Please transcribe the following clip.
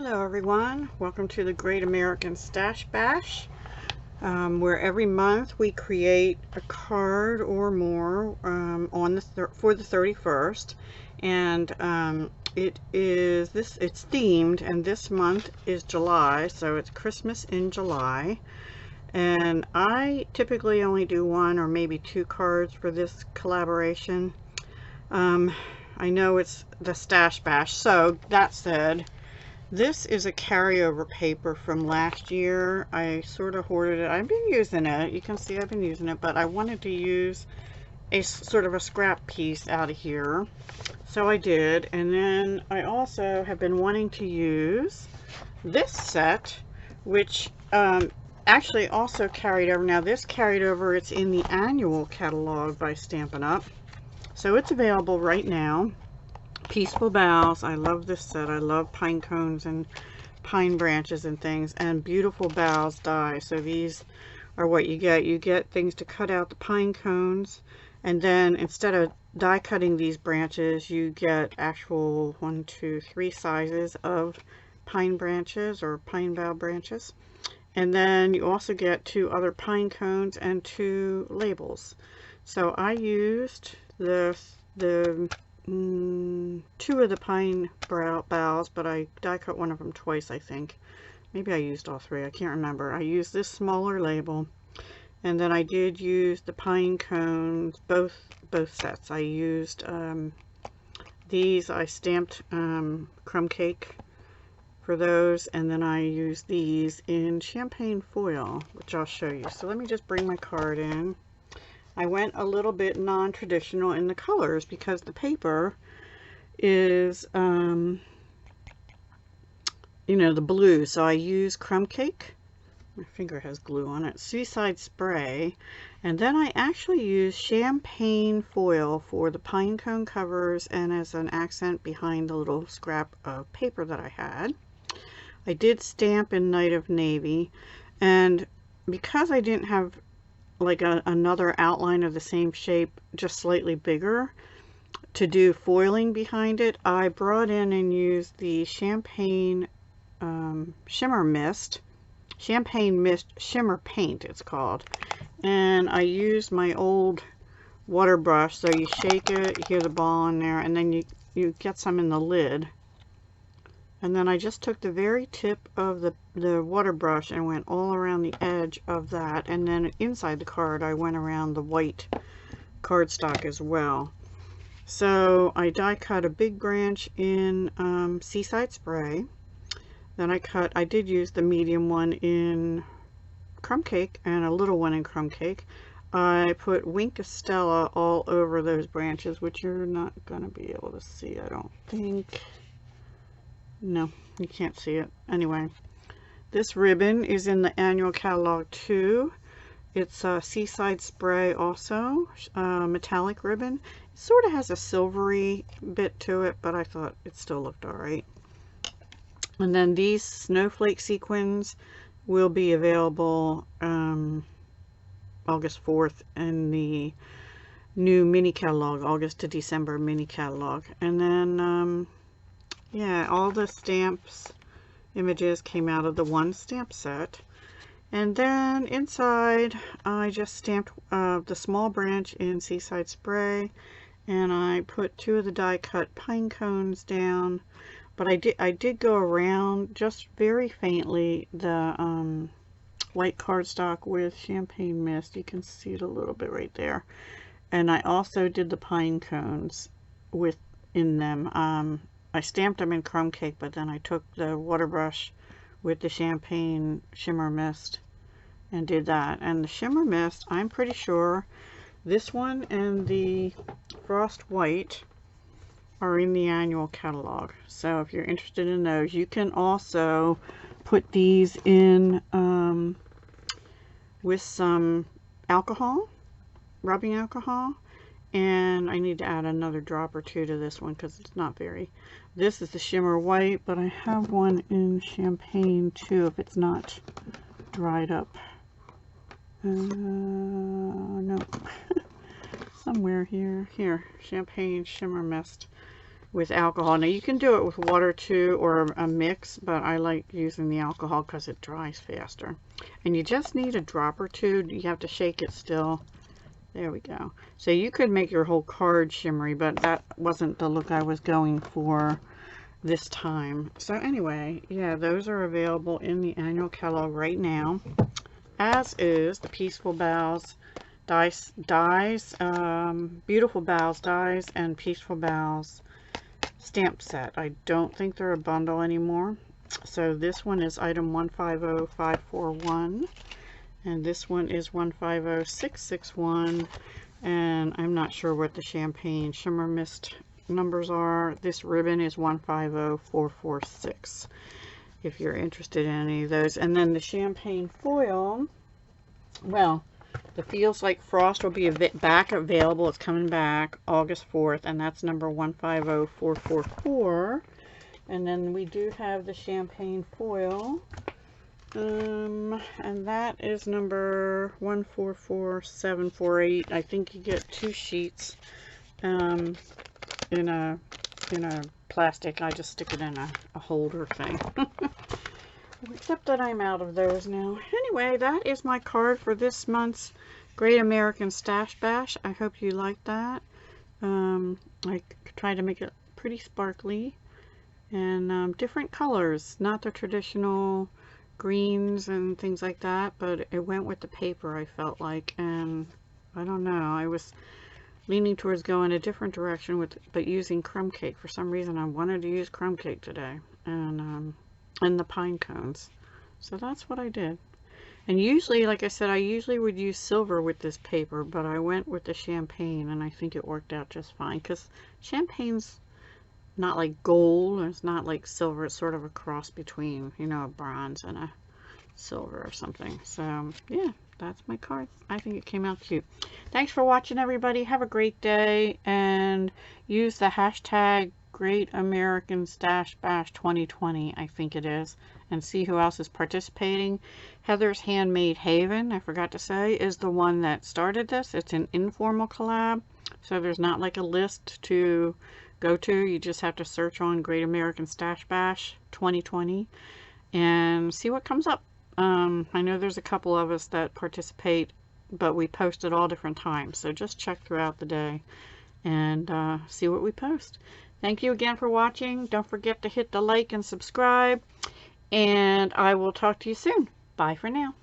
Hello everyone, welcome to the Great American Stash Bash, where every month we create a card or more for the 31st, and it's themed, and this month is July, so it's Christmas in July. And I typically only do one or maybe two cards for this collaboration. I know it's the Stash Bash, so that said, this is a carryover paper from last year. I sort of hoarded it. I've been using it. You can see I've been using it, but I wanted to use a sort of a scrap piece out of here. So I did. And then I also have been wanting to use this set, which actually also carried over. Now this carried over. It's in the annual catalog by Stampin' Up. So it's available right now. Peaceful Boughs. I love this set. I love pine cones and pine branches and things, and beautiful boughs die. So these are what you get. You get things to cut out the pine cones, and then instead of die cutting these branches, you get actual 1, 2, 3 sizes of pine branches or pine bough branches. And then you also get 2 other pine cones and 2 labels. So I used the 2 of the pine boughs, but I die cut one of them twice, I think. Maybe I used all 3, I can't remember. I used this smaller label, and then I did use the pine cones, both sets. I used these. I stamped crumb cake for those, and then I used these in champagne foil, which I'll show you. So let me just bring my card in. I went a little bit non-traditional in the colors because the paper is, you know, the blue. So I used crumb cake. My finger has glue on it. Seaside spray. And then I actually used champagne foil for the pine cone covers and as an accent behind the little scrap of paper that I had. I did stamp in Night of Navy. And because I didn't have like another outline of the same shape, just slightly bigger, to do foiling behind it, I brought in and used the Champagne Shimmer Mist, Champagne Mist Shimmer Paint it's called. And I used my old water brush, so you shake it, you hear the ball in there, and then you get some in the lid. And then I just took the very tip of the water brush and went all around the edge of that. And then inside the card, I went around the white cardstock as well. So I die cut a big branch in Seaside Spray. Then I did use the medium one in Crumb Cake and a little one in Crumb Cake. I put Wink Estella all over those branches, which you're not going to be able to see, I don't think. No, you can't see it. Anyway, this ribbon is in the annual catalog too. It's a Seaside Spray also, metallic ribbon. It sort of has a silvery bit to it, but I thought it still looked alright. And then these snowflake sequins will be available August 4th in the new mini catalog, August to December mini catalog. And then yeah, all the stamps images came out of the one stamp set. And then inside I just stamped the small branch in Seaside Spray, and I put 2 of the die cut pine cones down. But I did go around just very faintly the white cardstock with Champagne Mist. You can see it a little bit right there. And I also did the pine cones in them. I stamped them in Crumb Cake, but then I took the water brush with the Champagne Shimmer Mist and did that. And the Shimmer Mist, I'm pretty sure this one and the Frost White are in the annual catalog. So if you're interested in those, you can also put these in with some alcohol, rubbing alcohol. And I need to add another drop or 2 to this one because it's not very. This is the Shimmer White, but I have one in Champagne too if it's not dried up. No. Somewhere here. Here, Champagne Shimmer Mist. with alcohol. Now you can do it with water too, or a mix, but I like using the alcohol because it dries faster. And you just need a drop or two. You have to shake it still. There we go. So you could make your whole card shimmery, but that wasn't the look I was going for this time. So anyway, yeah, those are available in the annual catalog right now, as is the Peaceful Boughs dies, Beautiful Boughs dies and Peaceful Boughs stamp set. I don't think they're a bundle anymore. So this one is item 150541, and this one is 150661, and I'm not sure what the champagne shimmer mist numbers are. This ribbon is 150446 if you're interested in any of those. And then the champagne foil, well, the Feels Like Frost will be back available. It's coming back August 4th, and that's number 150444. And then we do have the champagne foil, and that is number 144748. I think you get 2 sheets in a plastic. I just stick it in a holder thing. Except that I'm out of those now. Anyway, that is my card for this month's Great American Stash Bash. I hope you like that. I tried to make it pretty sparkly and different colors, not the traditional greens and things like that, but it went with the paper, I felt like. And I don't know, I was leaning towards going a different direction but using crumb cake. For some reason I wanted to use crumb cake today, and the pine cones. So that's what I did. And usually, like I said, I usually would use silver with this paper, but I went with the champagne, and I think it worked out just fine, because champagne's not like gold, and it's not like silver. It's sort of a cross between, you know, a bronze and a silver or something. So yeah, that's my card. I think it came out cute. Thanks for watching, everybody. Have a great day, and use the hashtag Great American Stash Bash 2020, I think it is, and see who else is participating. Heather's Handmade Haven, I forgot to say, is the one that started this. It's an informal collab, so there's not like a list to go to. You just have to search on Great American Stash Bash 2020 and see what comes up. I know there's a couple of us that participate, but we post at all different times, so just check throughout the day and see what we post. Thank you again for watching. Don't forget to hit the like and subscribe, and I will talk to you soon. Bye for now.